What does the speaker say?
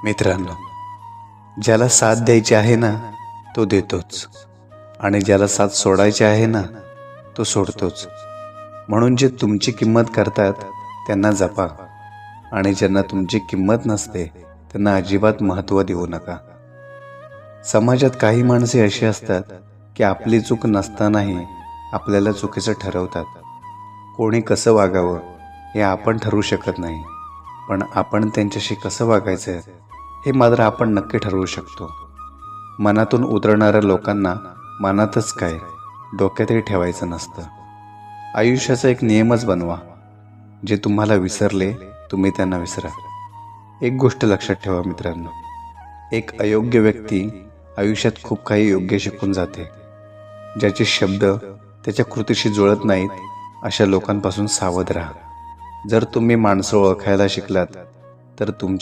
मित्रांनो, ज्याला साथ द्यायची आहे ना तो देतोच, आणि ज्याला साथ सोडायची आहे ना तो सोडतोच. म्हणून जे तुमची किंमत करतात त्यांना जपा, आणि ज्यांना तुमची किंमत नसते त्यांना अजिबात महत्त्व देऊ नका. समाजात काही माणसे अशी असतात की आपली चूक नसतानाही आपल्याला चुकीचं ठरवतात. कोणी कसं वागावं हे आपण ठरवू शकत नाही, पण आपण त्यांच्याशी कसं वागायचं हे मात्र आपण नक्की ठरवू शकतो. मनातून उतरणाऱ्या लोकांना मनातच काय, डोक्यातही ठेवायचं नसतं. आयुष्याचा एक नियमच बनवा, जे तुम्हाला विसरले तुम्ही त्यांना विसरा. एक गोष्ट लक्षात ठेवा मित्रांनो, एक अयोग्य व्यक्ती आयुष्यात खूप काही योग्य शिकून जाते. ज्याचे शब्द त्याच्या कृतीशी जुळत नाहीत अशा लोकांपासून सावध राहा. जर तुम्ही माणसं ओळखायला शिकलात तर तुमचे